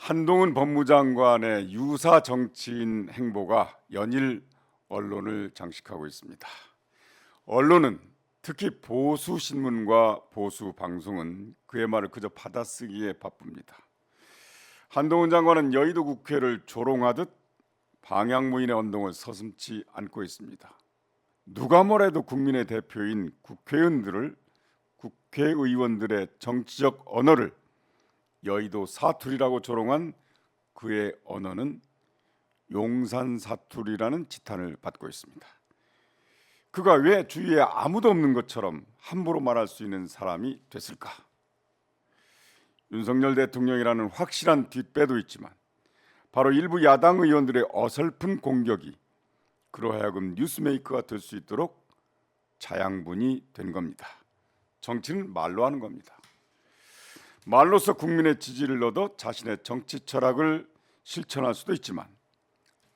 한동훈 법무장관의 유사 정치인 행보가 연일 언론을 장식하고 있습니다. 언론은 특히 보수 신문과 보수 방송은 그의 말을 그저 받아쓰기에 바쁩니다. 한동훈 장관은 여의도 국회를 조롱하듯 방향무인의 언동을 서슴지 않고 있습니다. 누가 뭐래도 국민의 대표인 국회의원들의 정치적 언어를 여의도 사투리라고 조롱한 그의 언어는 용산 사투리라는 지탄을 받고 있습니다. 그가 왜 주위에 아무도 없는 것처럼 함부로 말할 수 있는 사람이 됐을까? 윤석열 대통령이라는 확실한 뒷배도 있지만 바로 일부 야당 의원들의 어설픈 공격이 그로 하여금 뉴스메이커가 될 수 있도록 자양분이 된 겁니다. 정치는 말로 하는 겁니다. 말로써 국민의 지지를 얻어 자신의 정치 철학을 실천할 수도 있지만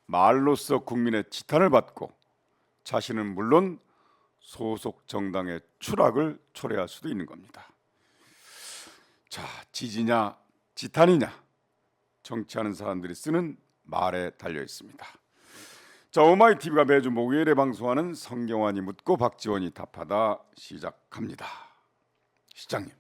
말로써 국민의 지탄을 받고 자신은 물론 소속 정당의 추락을 초래할 수도 있는 겁니다. 자, 지지냐 지탄이냐 정치하는 사람들이 쓰는 말에 달려 있습니다. 자, 오마이TV가 매주 목요일에 방송하는 성경환이 묻고 박지원이 답하다 시작합니다. 시장님.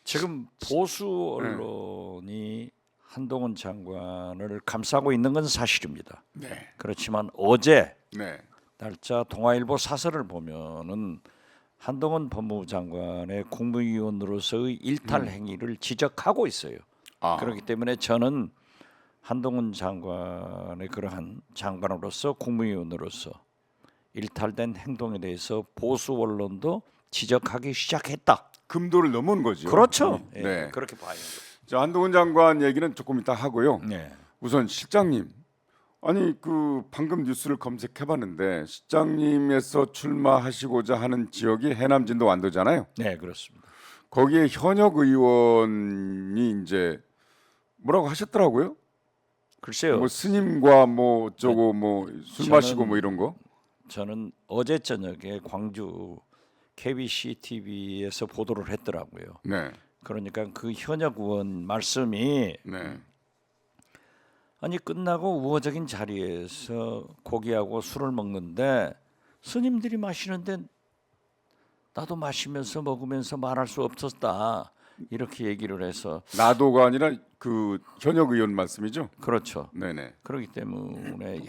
지금 보수 언론이 한동훈 장관을 감싸고 있는 건 사실입니다. 네. 그렇지만 어제 네. 날짜 동아일보 사설을 보면은 한동훈 법무부 장관의 국무위원으로서의 일탈 행위를 지적하고 있어요. 그렇기 때문에 저는 한동훈 장관의 그러한 장관으로서 국무위원으로서 일탈된 행동에 대해서 보수 언론도 지적하기 시작했다. 금도를 넘은 거죠. 그렇죠. 네. 네. 그렇게 봐요. 자, 한동훈 장관 얘기는 조금 이따 하고요. 네. 우선 실장님, 아니 그 방금 뉴스를 검색해봤는데 실장님에서 출마하시고자 하는 지역이 해남 진도 완도잖아요. 네, 그렇습니다. 거기에 현역 의원이 이제 뭐라고 하셨더라고요. 글쎄요. 뭐 스님과 뭐 어쩌고 뭐 술 마시고 뭐 이런 거. 저는 어제 저녁에 광주 KBC TV에서 보도를 했더라고요. 네. 그러니까 그 현역 의원 말씀이 네. 아니 끝나고 우호적인 자리에서 고기하고 술을 먹는데 스님들이 마시는데 나도 마시면서 먹으면서 말할 수 없었다 이렇게 얘기를 해서 나도가 아니라 그 현역 의원 말씀이죠. 그렇죠. 네네. 그렇기 때문에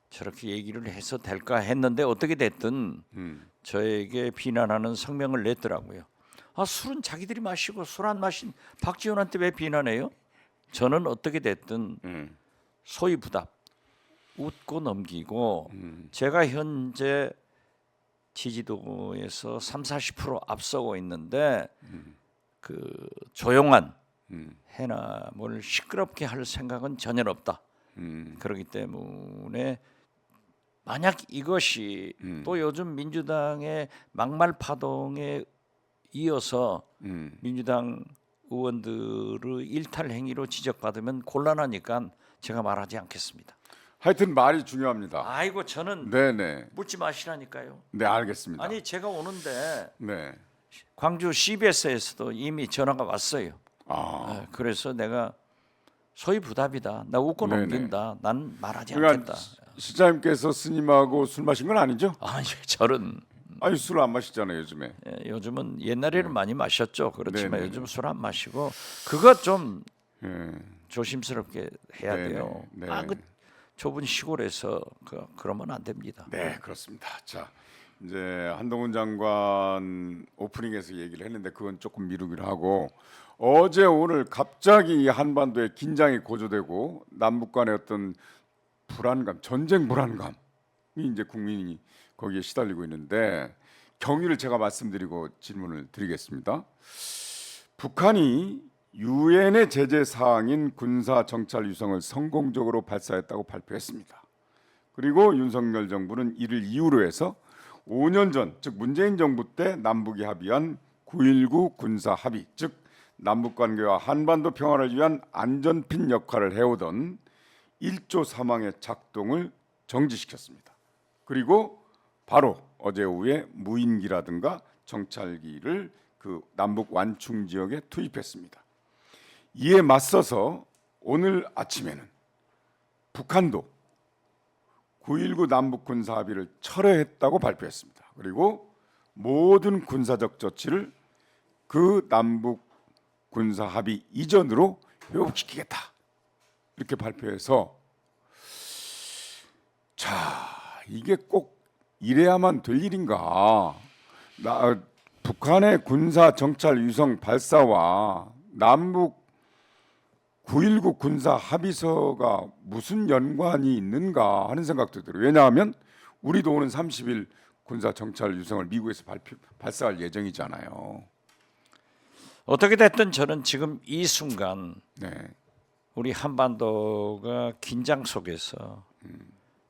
저렇게 얘기를 해서 될까 했는데 어떻게 됐든 저에게 비난하는 성명을 냈더라고요. 아, 술은 자기들이 마시고 술 안 마신 박지원한테 왜 비난해요? 저는 어떻게 됐든 소위 부답 웃고 넘기고 제가 현재 지지도에서 30-40% 앞서고 있는데 그 조용한 해남을 시끄럽게 할 생각은 전혀 없다. 그렇기 때문에 만약 이것이 또 요즘 민주당의 막말 파동에 이어서 민주당 의원들의 일탈 행위로 지적받으면 곤란하니까 제가 말하지 않겠습니다. 하여튼 말이 중요합니다. 아이고 저는 네네. 묻지 마시라니까요. 네, 알겠습니다. 아니 제가 오는데 네. 광주 CBS에서도 이미 전화가 왔어요. 아. 그래서 내가 소위 부답이다. 나 웃고 네네. 넘긴다. 난 말하지 그러니까 않겠다. 시장님께서 스님하고 술 마신 건 아니죠? 아니 저는 아니 술 안 마시잖아요 요즘에. 요즘은 옛날에는 많이 마셨죠. 그렇지만 네네. 요즘 술 안 마시고 그거 좀 예. 조심스럽게 해야 네네. 돼요. 네. 그 좁은 시골에서 그러면 안 됩니다. 네, 그렇습니다. 자, 이제 한동훈 장관 오프닝에서 얘기를 했는데 그건 조금 미루기로 하고 어제 오늘 갑자기 한반도에 긴장이 고조되고 남북 간의 어떤 불안감, 전쟁 불안감이 이제 국민이 거기에 시달리고 있는데 경위를 제가 말씀드리고 질문을 드리겠습니다. 북한이 유엔의 제재 사항인 군사 정찰 위성을 성공적으로 발사했다고 발표했습니다. 그리고 윤석열 정부는 이를 이유로 해서 5년 전, 즉 문재인 정부 때 남북이 합의한 9.19 군사 합의, 즉 남북 관계와 한반도 평화를 위한 안전핀 역할을 해오던 1조 3항의 작동을 정지시켰습니다. 그리고 바로 어제 오후에 무인기라든가 정찰기를 그 남북 완충 지역에 투입했습니다. 이에 맞서서 오늘 아침에는 북한도 9.19 남북 군사 합의를 철회했다고 발표했습니다. 그리고 모든 군사적 조치를 그 남북 군사 합의 이전으로 회복시키겠다 이렇게 발표해서, 자, 이게 꼭 이래야만 될 일인가? 북한의 군사 정찰 위성 발사와 남북 9.19 군사 합의서가 무슨 연관이 있는가 하는 생각도 들어요. 왜냐하면 우리도 오는 30일 군사 정찰 위성을 미국에서 발사할 예정이잖아요. 어떻게 됐든 저는 지금 이 순간 네, 우리 한반도가 긴장 속에서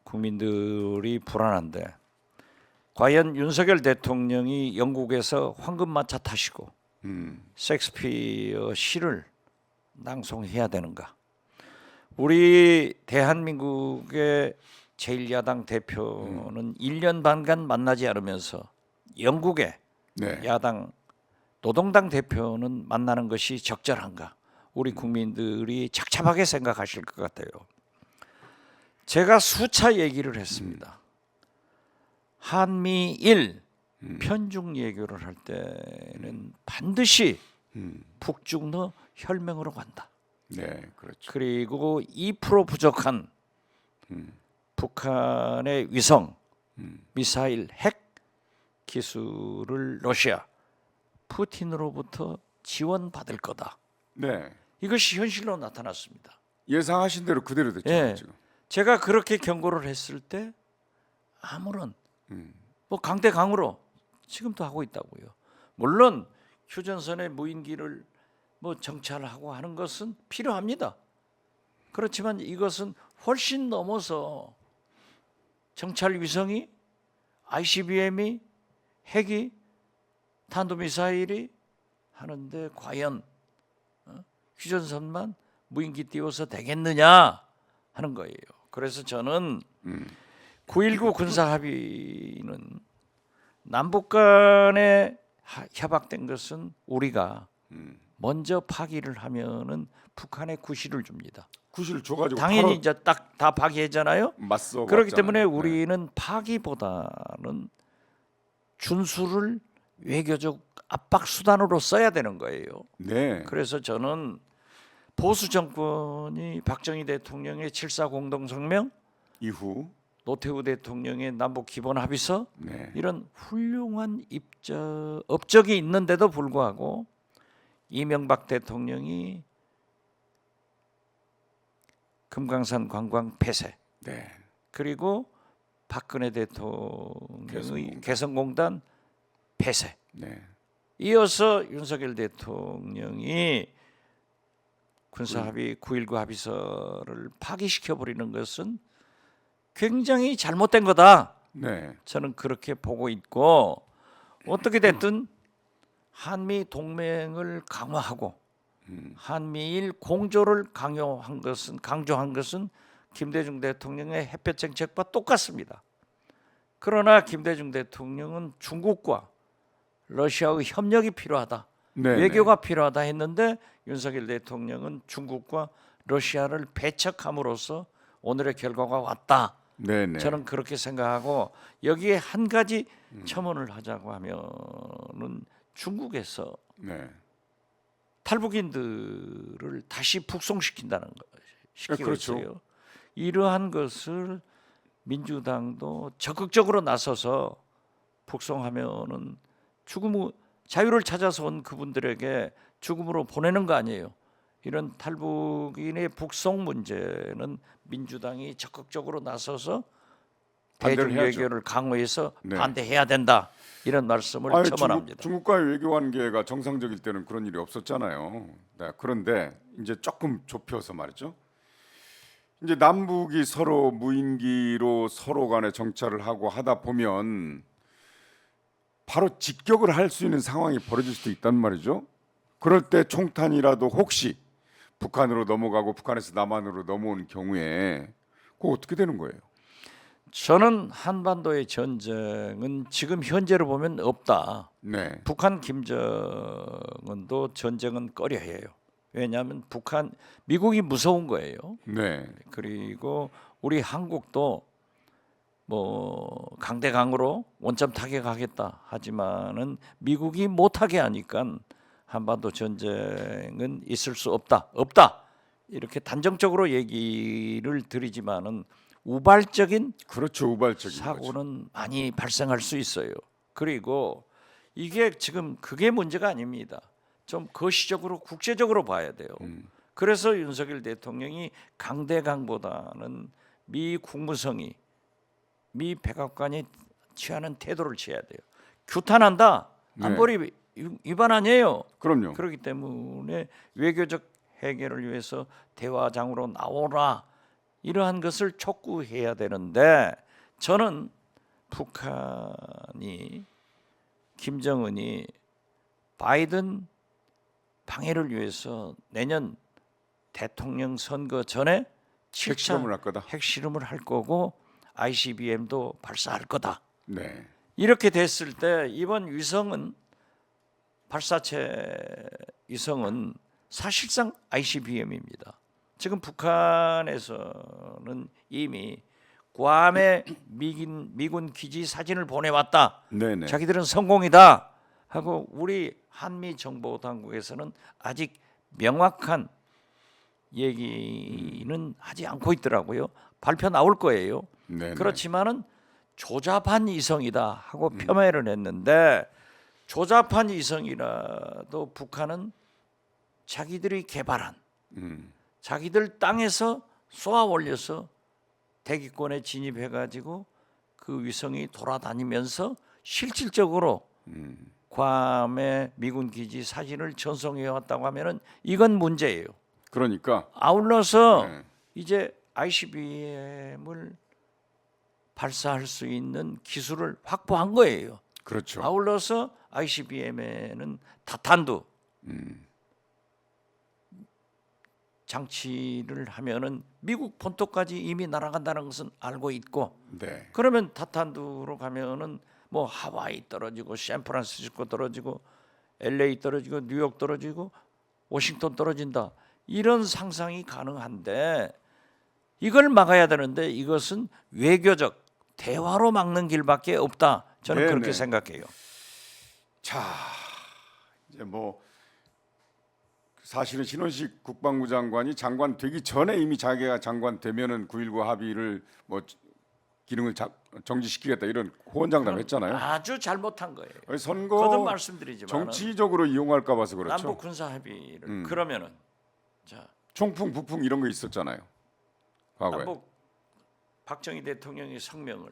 국민들이 불안한데, 과연 윤석열 대통령이 영국에서 황금마차 타시고 셰익스피어 시를 낭송해야 되는가? 우리 대한민국의 제1야당 대표는 1년 반간 만나지 않으면서 영국의 네, 야당 노동당 대표는 만나는 것이 적절한가? 우리 국민들이 착잡하게 생각하실 것 같아요. 제가 수차 얘기를 했습니다. 한미일 편중 외교를 할 때는 반드시 북중러 혈맹으로 간다. 네, 그렇죠. 그리고 2% 부족한 북한의 위성, 미사일, 핵 기술을 러시아 푸틴으로부터 지원받을 거다. 네, 이것이 현실로 나타났습니다. 예상하신 대로 그대로 됐죠. 예. 지금. 제가 그렇게 경고를 했을 때 아무런 뭐 강대강으로 지금도 하고 있다고요. 물론 휴전선의 무인기를 뭐 정찰하고 하는 것은 필요합니다. 그렇지만 이것은 훨씬 넘어서 정찰 위성이, ICBM이, 핵이, 탄도미사일이 하는데 과연 휴전선만 무인기 띄워서 되겠느냐 하는 거예요. 그래서 저는 9.19 군사 합의는 남북 간에 협약된 것은 우리가 먼저 파기를 하면은 북한에 구실을 줍니다. 구실 줘가지고 당연히 이제 딱 다 파기했잖아요. 맞서. 그렇기 왔잖아요. 때문에 네. 우리는 파기보다는 준수를 외교적 압박 수단으로 써야 되는 거예요. 네, 그래서 저는 보수 정권이 박정희 대통령의 7.4 공동성명, 이후 노태우 대통령의 남북 기본 합의서, 네, 이런 훌륭한 업적이 있는데도 불구하고 이명박 대통령이 금강산 관광 폐쇄, 네, 그리고 박근혜 대통령의 개성공단. 개성공단 폐쇄, 네, 이어서 윤석열 대통령이 군사합의 9.19 합의서를 파기시켜 버리는 것은 굉장히 잘못된 거다. 네, 저는 그렇게 보고 있고, 어떻게 됐든 한미 동맹을 강화하고 한미일 공조를 강조한 것은 김대중 대통령의 햇볕 정책과 똑같습니다. 그러나 김대중 대통령은 중국과 러시아의 협력이 필요하다, 네, 외교가 필요하다 했는데 윤석열 대통령은 중국과 러시아를 배척함으로써 오늘의 결과가 왔다. 네, 네. 저는 그렇게 생각하고, 여기에 한 가지 첨언을 하자고 하면은 중국에서 네. 탈북인들을 다시 북송시킨다는 거 시키고 그렇죠. 있어요. 이러한 것을 민주당도 적극적으로 나서서 북송하면은 자유를 찾아서 온 그분들에게 죽음으로 보내는 거 아니에요. 이런 탈북인의 북송 문제는 민주당이 적극적으로 나서서 반대를 대중 해야죠. 외교를 강화해서 네. 반대해야 된다, 이런 말씀을 아니, 첨언합니다. 중국과의 외교 관계가 정상적일 때는 그런 일이 없었잖아요. 네, 그런데 이제 조금 좁혀서 말이죠. 이제 남북이 서로 무인기로 서로 간에 정찰을 하고 하다 보면 바로 직격을 할 수 있는 상황이 벌어질 수도 있단 말이죠. 그럴 때 총탄이라도 혹시 북한으로 넘어가고 북한에서 남한으로 넘어오는 경우에 그거 어떻게 되는 거예요? 저는 한반도의 전쟁은 지금 현재로 보면 없다. 네, 북한 김정은도 전쟁은 꺼려해요. 왜냐하면 미국이 무서운 거예요. 네. 그리고 우리 한국도 뭐 강대강으로 원점 타격하겠다 하지만은 미국이 못하게 하니까 한반도 전쟁은 있을 수 없다 이렇게 단정적으로 얘기를 드리지만은 우발적인 그렇죠. 우발적인 거죠. 사고는 많이 발생할 수 있어요. 그리고 이게 지금 그게 문제가 아닙니다. 좀 거시적으로 국제적으로 봐야 돼요. 그래서 윤석열 대통령이 강대강보다는 미 국무성이 미 백악관이 취하는 태도를 취해야 돼요. 규탄한다. 네. 안보리 위반 아니에요. 그럼요. 그렇기 때문에 외교적 해결을 위해서 대화장으로 나오라 이러한 것을 촉구해야 되는데 저는 북한이 김정은이 바이든 방해를 위해서 내년 대통령 선거 전에 7차 핵실험을 할 거다. 핵실험을 할 거고 ICBM도 발사할 거다. 네. 이렇게 됐을 때 이번 위성은 발사체 위성은 사실상 ICBM입니다. 지금 북한에서는 이미 괌에 미군 기지 사진을 보내왔다. 네네. 자기들은 성공이다 하고 우리 한미 정보 당국에서는 아직 명확한 얘기는 하지 않고 있더라고요. 발표 나올 거예요. 네네. 그렇지만은 조잡한 이성이다 하고 폄훼를 했는데 조잡한 이성이라도 북한은 자기들이 개발한 자기들 땅에서 쏘아 올려서 대기권에 진입해 가지고 그 위성이 돌아다니면서 실질적으로 괌의 미군 기지 사진을 전송해 왔다고 하면은 이건 문제예요. 그러니까 아울러서 네. 이제 ICBM을 발사할 수 있는 기술을 확보한 거예요. 그렇죠. 아울러서 ICBM에는 다탄두 장치를 하면은 미국 본토까지 이미 날아간다는 것은 알고 있고 네. 그러면 다탄두로 가면은 뭐 하와이 떨어지고 샌프란시스코 떨어지고 LA 떨어지고 뉴욕 떨어지고 워싱턴 떨어진다 이런 상상이 가능한데 이걸 막아야 되는데 이것은 외교적 대화로 막는 길밖에 없다. 저는 네네. 그렇게 생각해요. 자, 이제 뭐 사실은 신원식 국방부 장관이 장관 되기 전에 이미 자기가 장관 되면은 9.19 합의를 뭐 기능을 정지시키겠다 이런 호언장담했잖아요. 아주 잘못한 거예요. 아니, 선거 거듭 말씀드리지만 정치적으로 이용할까 봐서 그렇죠. 남북 군사 합의를 그러면은 자 총풍, 북풍 이런 거 있었잖아요. 과거에. 남북 박정희 대통령의 성명을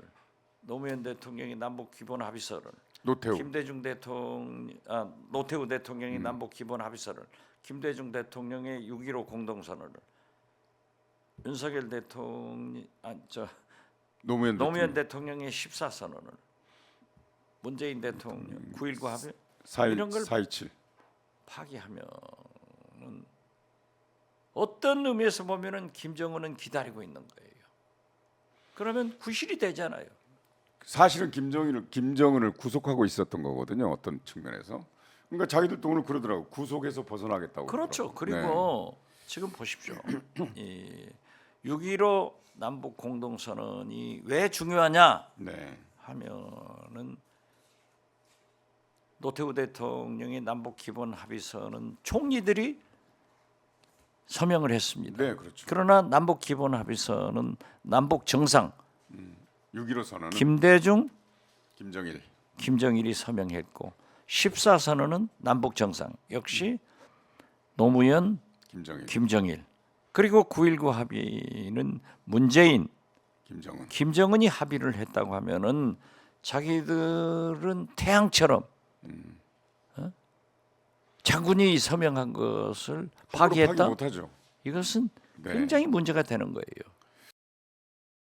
노무현 대통령이 남북 기본 합의서를 노태우. 노태우 대통령이 남북 기본 합의서를 김대중 대통령의 6.15 공동선언을 윤석열 대통령 노무현 대통령의 14선언을 문재인 대통령 9.19 합의 이런 걸 4.27. 파기하면은 어떤 의미에서 보면은 김정은은 기다리고 있는 거예요. 그러면 구실이 되잖아요. 사실은 김정은을 구속하고 있었던 거거든요. 어떤 측면에서. 그러니까 자기들도 오늘 그러더라고. 구속에서 벗어나겠다고. 그렇죠. 그러더라고요. 그리고 지금 보십시오. 이 6.15 남북 공동선언이 왜 중요하냐 네. 하면은 노태우 대통령의 남북 기본 합의서는 총리들이 서명을 했습니다. 네, 그렇죠. 그러나 남북 기본 합의서는 남북 정상 6.15 선언은 김대중, 김정일. 김정일이 서명했고 14선언은 남북 정상 역시 노무현, 김정일. 김정일. 그리고 9.19 합의는 문재인, 김정은. 김정은이 합의를 했다고 하면은 자기들은 태양처럼 장군이 서명한 것을 파기 파기했다. 못하죠. 이것은 네. 굉장히 문제가 되는 거예요.